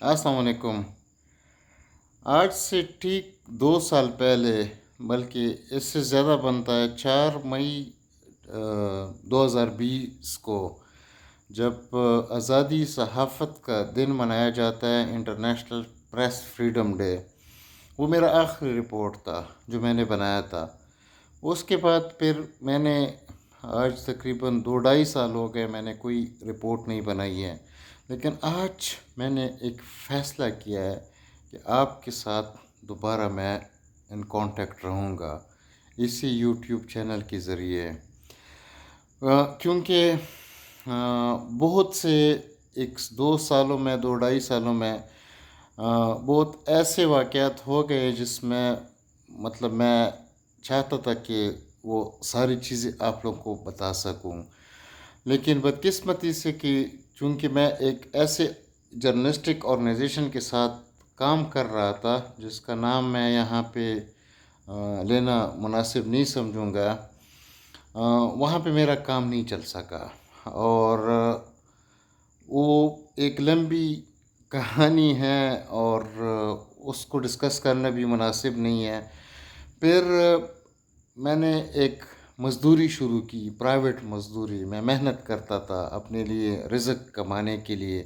السلام علیکم۔ آج سے ٹھیک 2 سال پہلے، بلکہ اس سے زیادہ بنتا ہے، 4 مئی 2020 کو، جب آزادی صحافت کا دن منایا جاتا ہے، انٹرنیشنل پریس فریڈم ڈے، وہ میرا آخری رپورٹ تھا جو میں نے بنایا تھا۔ اس کے بعد پھر میں نے آج تقریباً 2 ڈھائی سال ہو گئے، میں نے کوئی رپورٹ نہیں بنائی ہے، لیکن آج میں نے ایک فیصلہ کیا ہے کہ آپ کے ساتھ دوبارہ میں ان کانٹیکٹ رہوں گا اسی یوٹیوب چینل کے ذریعے، کیونکہ بہت سے 2 سالوں میں 2 ڈھائی سالوں میں بہت ایسے واقعات ہو گئے جس میں مطلب میں چاہتا تھا کہ وہ ساری چیزیں آپ لوگوں کو بتا سکوں، لیکن بدقسمتی سے کہ چونکہ میں ایک ایسے جرنلسٹک آرگنائزیشن کے ساتھ کام کر رہا تھا جس کا نام میں یہاں پہ لینا مناسب نہیں سمجھوں گا، وہاں پہ میرا کام نہیں چل سکا، اور وہ ایک لمبی کہانی ہے اور اس کو ڈسکس کرنا بھی مناسب نہیں ہے۔ پھر میں نے ایک مزدوری شروع کی، پرائیویٹ مزدوری، میں محنت کرتا تھا اپنے لیے، رزق کمانے کے لیے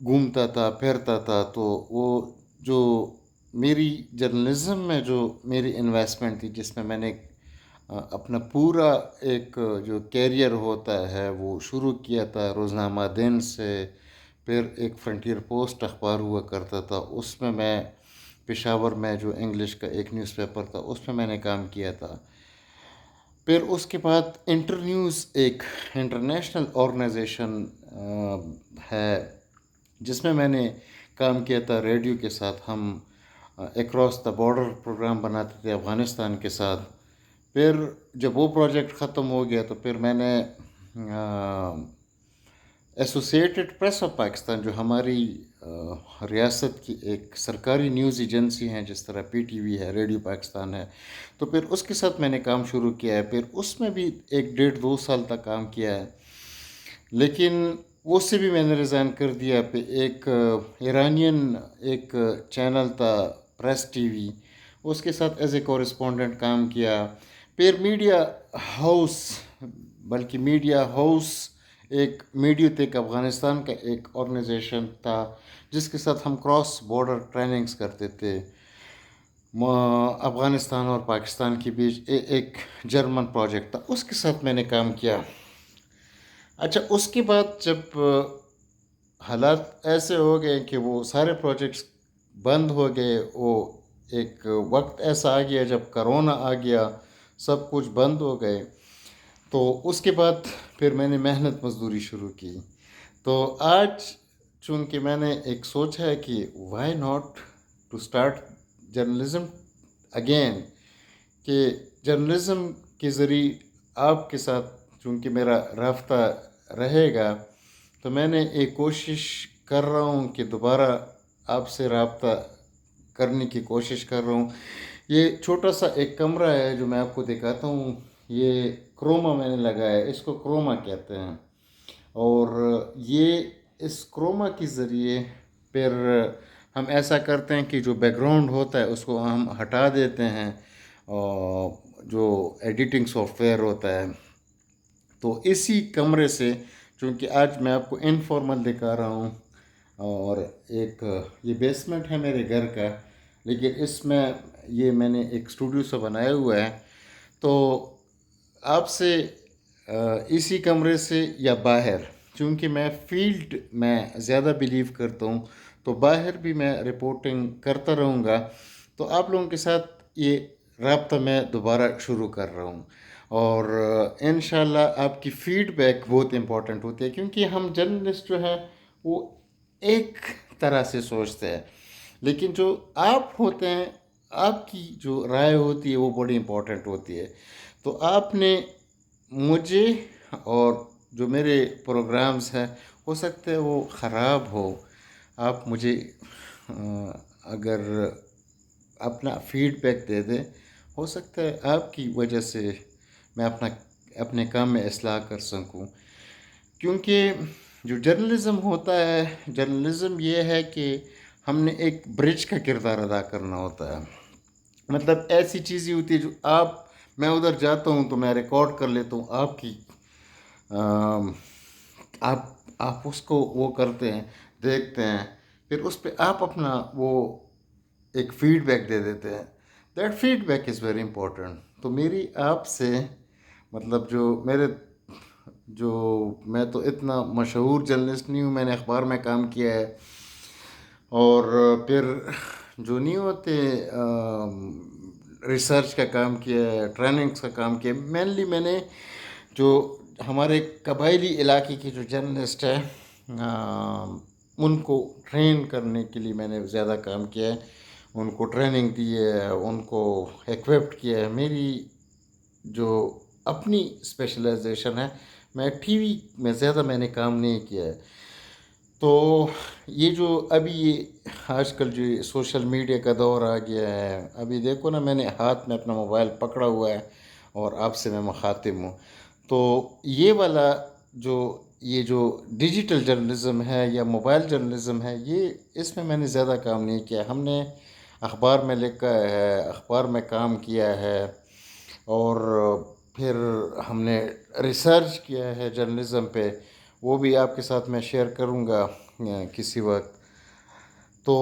گھومتا تھا پھرتا تھا، تو وہ جو میری جرنلزم میں جو میری انویسٹمنٹ تھی، جس میں میں نے اپنا پورا ایک جو کیریئر ہوتا ہے وہ شروع کیا تھا روزنامہ دن سے، پھر ایک فرنٹیئر پوسٹ اخبار ہوا کرتا تھا، اس میں پشاور میں جو انگلش کا ایک نیوز پیپر تھا اس میں نے کام کیا تھا۔ پھر اس کے بعد انٹر نیوز ایک انٹرنیشنل آرگنائزیشن ہے جس میں نے کام کیا تھا ریڈیو کے ساتھ، ہم اکراس دا بارڈر پروگرام بناتے تھے افغانستان کے ساتھ۔ پھر جب وہ پروجیکٹ ختم ہو گیا تو پھر میں نے ایسوسیٹڈ پریس آف پاکستان، جو ہماری ریاست کی ایک سرکاری نیوز ایجنسی ہیں، جس طرح پی ٹی وی ہے، ریڈیو پاکستان ہے، تو پھر اس کے ساتھ میں نے کام شروع کیا ہے۔ پھر اس میں بھی 1 ڈیڑھ 2 سال تک کام کیا ہے، لیکن اس سے بھی میں نے ریزائن کر دیا۔ پہ ایک ایرانین ایک چینل تھا پریس ٹی وی، اس کے ساتھ ایز اے کورسپونڈنٹ کام کیا۔ پھر میڈیا ہاؤس، بلکہ میڈیا ہاؤس ایک میڈیا تیک افغانستان کا ایک آرگنائزیشن تھا جس کے ساتھ ہم کراس بارڈر ٹریننگز کرتے تھے افغانستان اور پاکستان کے بیچ، ایک جرمن پروجیکٹ تھا، اس کے ساتھ میں نے کام کیا۔ اچھا، اس کے بعد جب حالات ایسے ہو گئے کہ وہ سارے پروجیکٹس بند ہو گئے، وہ ایک وقت ایسا آ گیا جب کرونا آ گیا، سب کچھ بند ہو گئے، تو اس کے بعد پھر میں نے محنت مزدوری شروع کی۔ تو آج چونکہ میں نے ایک سوچا ہے کہ why not to start journalism again, کہ جرنلزم کے ذریعے آپ کے ساتھ چونکہ میرا رابطہ رہے گا، تو میں نے ایک کوشش کر رہا ہوں کہ دوبارہ آپ سے رابطہ کرنے کی کوشش کر رہا ہوں۔ یہ چھوٹا سا ایک کمرہ ہے جو میں آپ کو دکھاتا ہوں، یہ کروما میں نے لگایا ہے، اس کو کروما کہتے ہیں، اور یہ اس کروما کے ذریعے پھر ہم ایسا کرتے ہیں کہ جو بیک گراؤنڈ ہوتا ہے اس کو ہم ہٹا دیتے ہیں، جو ایڈیٹنگ سافٹ ویئر ہوتا ہے، تو اسی کمرے سے، چونکہ آج میں آپ کو انفارمل دکھا رہا ہوں، اور ایک یہ بیسمنٹ ہے میرے گھر کا، لیکن اس میں یہ میں نے ایک اسٹوڈیو سا بنایا ہوا ہے، تو آپ سے اسی کمرے سے یا باہر، چونکہ میں فیلڈ میں زیادہ بلیو کرتا ہوں، تو باہر بھی میں رپورٹنگ کرتا رہوں گا، تو آپ لوگوں کے ساتھ یہ رابطہ میں دوبارہ شروع کر رہا ہوں، اور انشاءاللہ آپ کی فیڈ بیک بہت امپورٹنٹ ہوتی ہے، کیونکہ ہم جرنلسٹ جو ہے وہ ایک طرح سے سوچتے ہیں، لیکن جو آپ ہوتے ہیں، آپ کی جو رائے ہوتی ہے وہ بڑی امپورٹنٹ ہوتی ہے۔ تو آپ نے مجھے، اور جو میرے پروگرامز ہیں، ہو سکتا ہے وہ خراب ہو، آپ مجھے اگر اپنا فیڈ بیک دے دیں، ہو سکتا ہے آپ کی وجہ سے میں اپنے کام میں اصلاح کر سکوں، کیونکہ جو جرنلزم ہوتا ہے، جرنلزم یہ ہے کہ ہم نے ایک برج کا کردار ادا کرنا ہوتا ہے. مطلب ایسی چیزیں ہوتی ہے جو میں ادھر جاتا ہوں تو میں ریکارڈ کر لیتا ہوں آپ کی، آم، آپ آپ اس کو وہ کرتے ہیں، دیکھتے ہیں، پھر اس پہ آپ اپنا وہ ایک فیڈ بیک دے دیتے ہیں. That feedback is very important. تو میری آپ سے مطلب جو میں تو اتنا مشہور جرنلسٹ نہیں ہوں، میں نے اخبار میں کام کیا ہے، اور پھر جو نہیں ہوتے ریسرچ کا کام کیا ہے، ٹریننگس کا کام کیا ہے. مینلی میں نے جو ہمارے قبائلی علاقے کی جو جرنلسٹ ہے ان کو ٹرین کرنے کے لیے میں نے زیادہ کام کیا ہے، ان کو ٹریننگ دی ہے، ان کو ایکوپڈ کیا ہے. میری جو اپنی اسپیشلائزیشن ہے، میں ٹی وی میں زیادہ میں نے کام نہیں کیا ہے. تو یہ جو ابھی یہ آج کل جو سوشل میڈیا کا دور آ گیا ہے، ابھی دیکھو نا، میں نے ہاتھ میں اپنا موبائل پکڑا ہوا ہے اور آپ سے میں مخاطب ہوں. تو یہ والا یہ جو ڈیجیٹل جرنلزم ہے یا موبائل جرنلزم ہے، اس میں نے زیادہ کام نہیں کیا. ہم نے اخبار میں لکھا ہے، اخبار میں کام کیا ہے، اور پھر ہم نے ریسرچ کیا ہے جرنلزم پہ، وہ بھی آپ کے ساتھ میں شیئر کروں گا کسی وقت. تو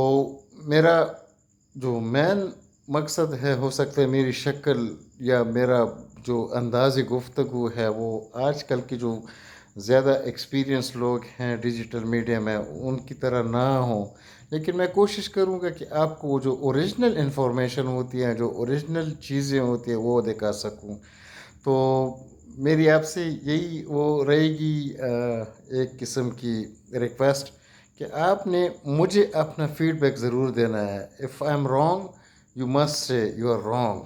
میرا جو مین مقصد ہے، ہو سکتا ہے میری شکل یا میرا جو انداز گفتگو ہے وہ آج کل کی جو زیادہ ایکسپیرینس لوگ ہیں ڈیجیٹل میڈیا میں ان کی طرح نہ ہوں، لیکن میں کوشش کروں گا کہ آپ کو وہ جو اوریجنل انفارمیشن ہوتی ہے، جو اوریجنل چیزیں ہوتی ہیں، وہ دکھا سکوں. تو میری آپ سے یہی وہ رہے گی ایک قسم کی ریکویسٹ کہ آپ نے مجھے اپنا فیڈ بیک ضرور دینا ہے. If I am wrong you must say you are wrong.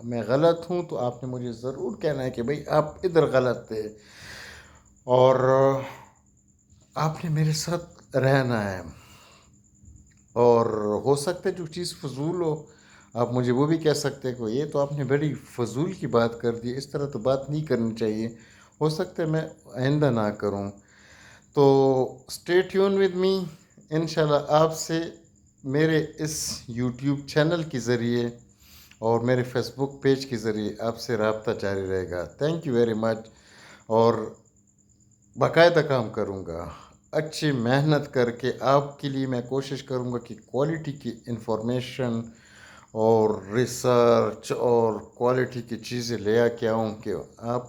میں غلط ہوں تو آپ نے مجھے ضرور کہنا ہے کہ بھائی آپ ادھر غلط تھے، اور آپ نے میرے ساتھ رہنا ہے. اور ہو سکتا ہے جو چیز فضول ہو، آپ مجھے وہ بھی کہہ سکتے ہیں کہ یہ تو آپ نے بڑی فضول کی بات کر دی، اس طرح تو بات نہیں کرنی چاہیے. ہو سکتا ہے میں آئندہ نہ کروں. تو اسٹے ٹیون ود می. انشاءاللہ آپ سے میرے اس یوٹیوب چینل کے ذریعے اور میرے فیس بک پیج کے ذریعے آپ سے رابطہ جاری رہے گا. Thank you very much. اور باقاعدہ کام کروں گا، اچھی محنت کر کے آپ کے لیے میں کوشش کروں گا کہ کوالٹی کی انفارمیشن اور ریسرچ اور کوالٹی کی چیزیں لے کے آؤں کہ آپ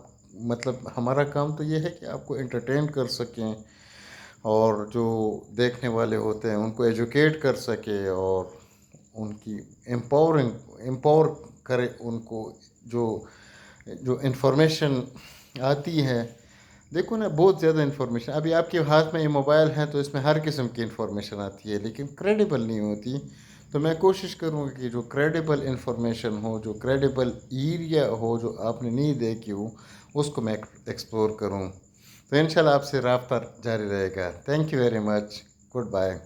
مطلب ہمارا کام تو یہ ہے کہ آپ کو انٹرٹین کر سکیں، اور جو دیکھنے والے ہوتے ہیں ان کو ایجوکیٹ کر سکے، اور ان کی امپاور کرے ان کو جو انفارمیشن آتی ہے. دیکھو نا، بہت زیادہ انفارمیشن ابھی آپ کے ہاتھ میں یہ موبائل ہے تو اس میں ہر قسم کی انفارمیشن آتی ہے، لیکن کریڈیبل نہیں ہوتی. تو میں کوشش کروں گا کہ جو کریڈیبل انفارمیشن ہو، جو کریڈیبل ایریا ہو جو آپ نے نہیں دیکھی ہو، اس کو میں ایکسپلور کروں. تو انشاءاللہ آپ سے رابطہ جاری رہے گا. Thank you very much. Good bye.